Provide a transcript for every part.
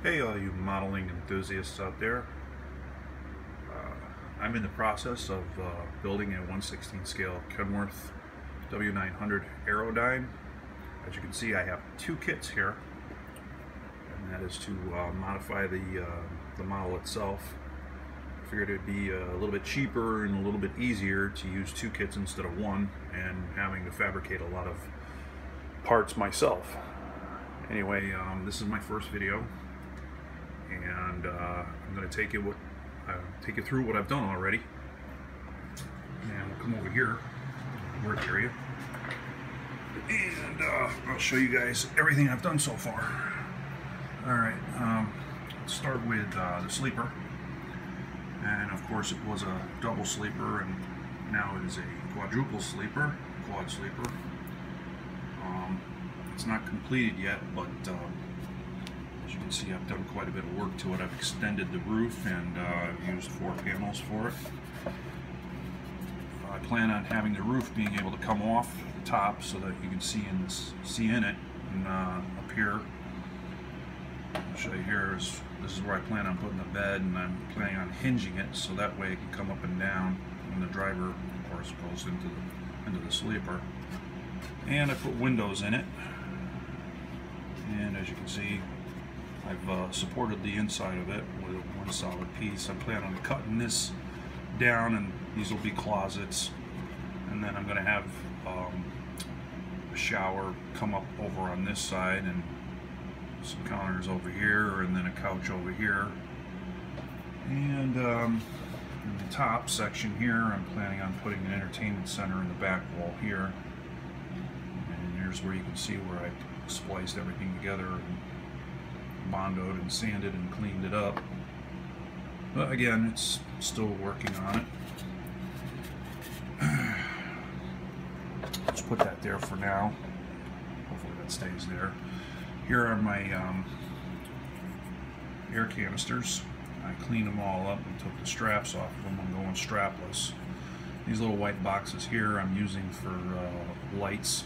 Hey, all you modeling enthusiasts out there. I'm in the process of building a 1/16 scale Kenworth W900 Aerodyne. As you can see, I have two kits here, and that is to modify the model itself. I figured it'd be a little bit cheaper and a little bit easier to use two kits instead of one, and having to fabricate a lot of parts myself. Anyway, this is my first video, and I'm going to take you through what I've done already, and we'll come over here, work area, and I'll show you guys everything I've done so far. Alright, let's start with the sleeper, and of course it was a double sleeper, and now it is a quadruple sleeper, quad sleeper. It's not completed yet, but as you can see, I've done quite a bit of work to it. I've extended the roof and used 4 panels for it. I plan on having the roof being able to come off the top so that you can see in it. And up here, I'll show you here, this is where I plan on putting the bed, and I'm planning on hinging it so that way it can come up and down when the driver, of course, goes into the sleeper. And I put windows in it. And as you can see, I've supported the inside of it with one solid piece. I plan on cutting this down, and these will be closets. And then I'm going to have a shower come up over on this side, and some counters over here, and then a couch over here. And in the top section here, I'm planning on putting an entertainment center in the back wall here. And here's where you can see where I spliced everything together and bondoed and sanded and cleaned it up. But again, it's still working on it. Let's put that there for now. Hopefully that stays there. Here are my air canisters. I cleaned them all up and took the straps off of them. I'm going strapless. These little white boxes here I'm using for lights.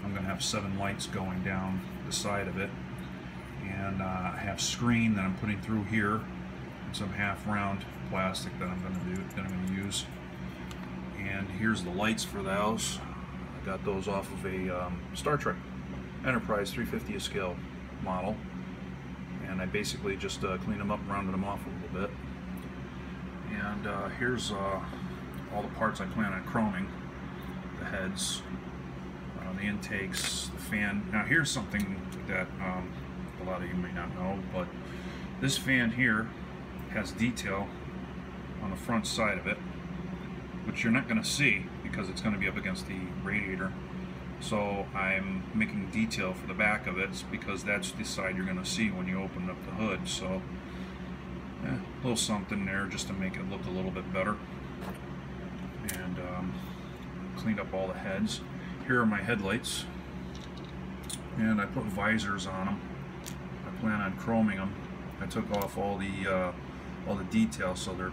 I'm going to have 7 lights going down the side of it, and I have screen that I'm putting through here, and some half-round plastic that I'm going to use. And here's the lights for the house. I got those off of a Star Trek Enterprise 350 scale model, and I basically just cleaned them up and rounded them off a little bit. And here's all the parts I plan on chroming: the heads, the intakes, the fan. Now here's something that a lot of you may not know, but this fan here has detail on the front side of it, which you're not going to see because it's going to be up against the radiator. So I'm making detail for the back of it because that's the side you're going to see when you open up the hood. So a little something there just to make it look a little bit better. And cleaned up all the heads. Here are my headlights, and I put visors on them. I plan on chroming them. I took off all the details so they're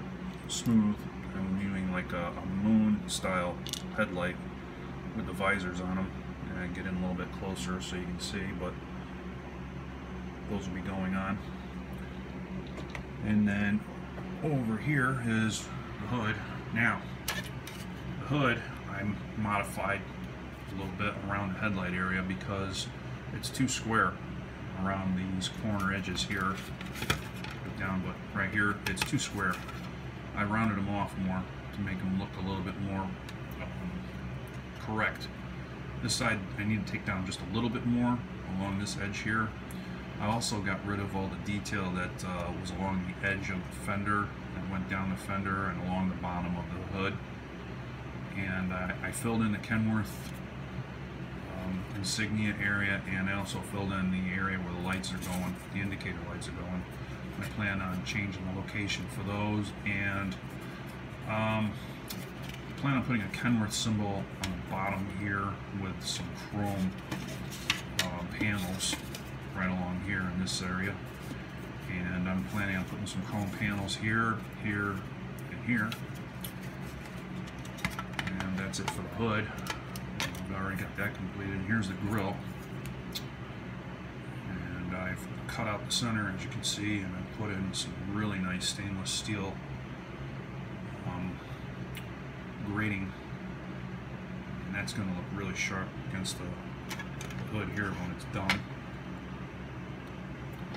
smooth. I'm using like a moon style headlight with the visors on them, and I get in a little bit closer so you can see, but those will be going on. And then over here is the hood. Now the hood I modified a little bit around the headlight area because it's too square around these corner edges here. Put down, but right here it's too square. I rounded them off more to make them look a little bit more correct. This side I need to take down just a little bit more along this edge here. I also got rid of all the detail that was along the edge of the fender and went down the fender and along the bottom of the hood. And I filled in the Kenworth insignia area, and I also filled in the area where the lights are going, the indicator lights are going. I plan on changing the location for those, and plan on putting a Kenworth symbol on the bottom here with some chrome panels right along here in this area. And I'm planning on putting some chrome panels here, here, and here. And that's it for the hood. I've already got that completed. Here's the grill, and I've cut out the center, as you can see, and I put in some really nice stainless steel grating, and that's going to look really sharp against the hood here when it's done.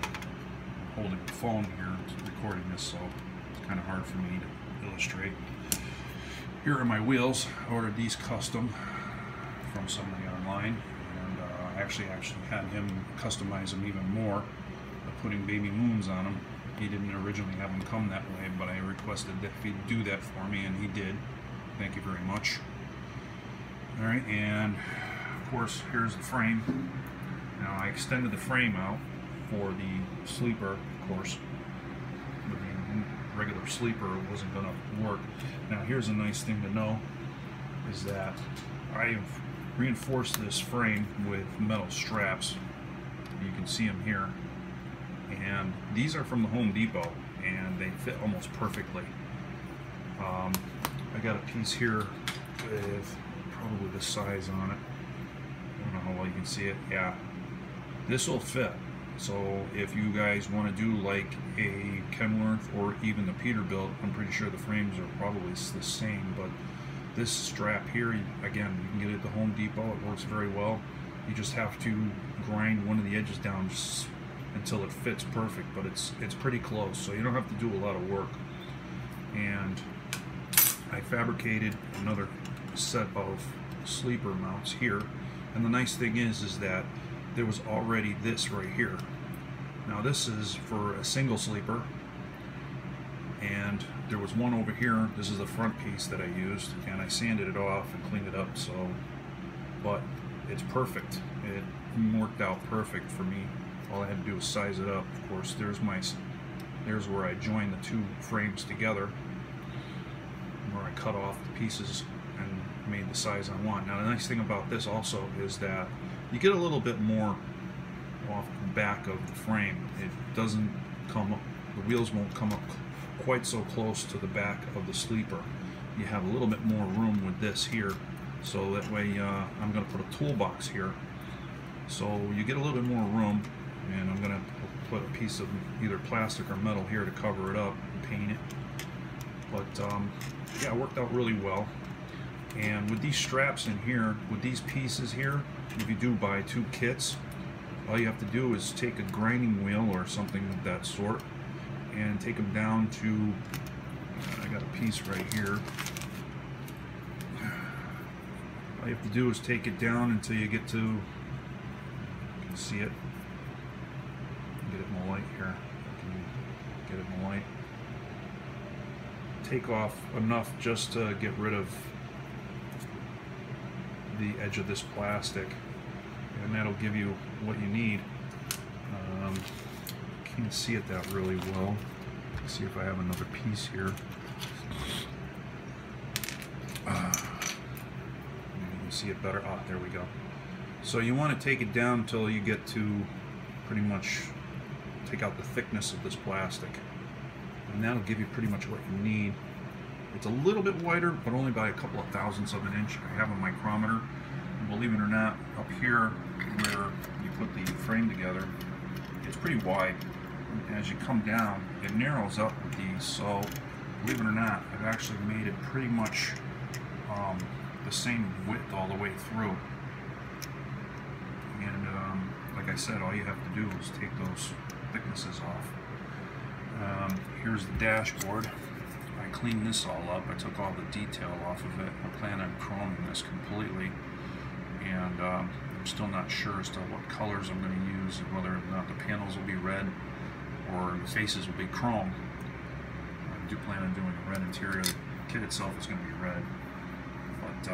I'm holding the phone here, recording this, so it's kind of hard for me to illustrate. Here are my wheels. I ordered these custom from somebody online, and I actually had him customize them even more by putting baby moons on them. He didn't originally have them come that way, but I requested that if he'd do that for me, and he did. Thank you very much. Alright, and of course here's the frame. Now I extended the frame out for the sleeper, of course. With the regular sleeper, it wasn't going to work. Now here's a nice thing to know, is that I've reinforced this frame with metal straps. You can see them here. And these are from the Home Depot, and they fit almost perfectly. I got a piece here with probably the size on it. I don't know how well you can see it. Yeah, this will fit. So if you guys want to do like a Kenworth or even the Peterbilt, I'm pretty sure the frames are probably the same, but this strap here, again, you can get it at the Home Depot. It works very well. You just have to grind one of the edges down until it fits perfect, but it's pretty close, so you don't have to do a lot of work. And I fabricated another set of sleeper mounts here, and the nice thing is that there was already this right here. Now this is for a single sleeper, and there was one over here. This is the front piece that I used, and I sanded it off and cleaned it up, so, but it's perfect. It worked out perfect for me. All I had to do was size it up. Of course, there's where I joined the two frames together, where I cut off the pieces and made the size I want. Now the nice thing about this also is that you get a little bit more off the back of the frame. It doesn't come up, the wheels won't come up quite so close to the back of the sleeper. You have a little bit more room with this here, so that way I'm going to put a toolbox here, so you get a little bit more room. And I'm going to put a piece of either plastic or metal here to cover it up and paint it. But yeah, it worked out really well. And with these straps in here, with these pieces here, if you do buy two kits, all you have to do is take a grinding wheel or something of that sort and take them down to, I got a piece right here. All you have to do is take it down until you get to, you can see it. Get it in the light here. Get it in the light. Take off enough just to get rid of the edge of this plastic, and that'll give you what you need. Can't see it that really well. Let's see if I have another piece here. Maybe you can see it better. Ah, there we go. So you want to take it down until you get to pretty much take out the thickness of this plastic, and that'll give you pretty much what you need. It's a little bit wider, but only by a couple of thousandths of an inch. I have a micrometer, and believe it or not, up here where you put the frame together, it's pretty wide. As you come down, it narrows up with these, so believe it or not, I've actually made it pretty much the same width all the way through. And like I said, all you have to do is take those thicknesses off. Here's the dashboard. I cleaned this all up. I took all the detail off of it. I plan on chroming this completely, and I'm still not sure as to what colors I'm going to use, and whether or not the panels will be red or the faces will be chrome. I do plan on doing a red interior. The kit itself is going to be red, but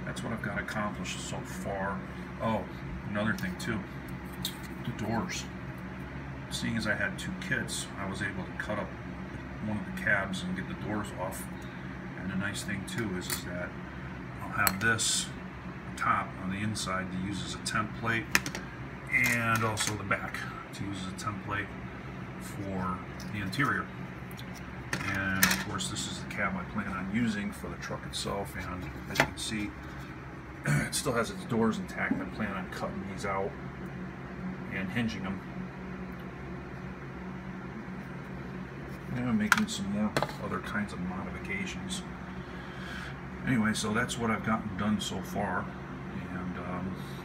that's what I've got accomplished so far. Oh, another thing too, the doors. Seeing as I had two kits, I was able to cut up one of the cabs and get the doors off. And the nice thing too is that I'll have this top on the inside to use as a template, and also the back to use as a template for the interior. And of course this is the cab I plan on using for the truck itself, and as you can see, it still has its doors intact. I plan on cutting these out, and hinging them. And I'm making some more other kinds of modifications. Anyway, so that's what I've gotten done so far, and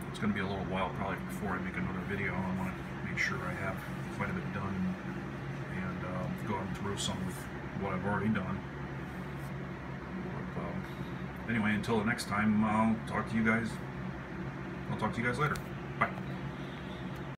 it's going to be a little while probably before I make another video. I want to make sure I have quite a bit done and going through some of what I've already done. But, anyway, until the next time, I'll talk to you guys later. Bye.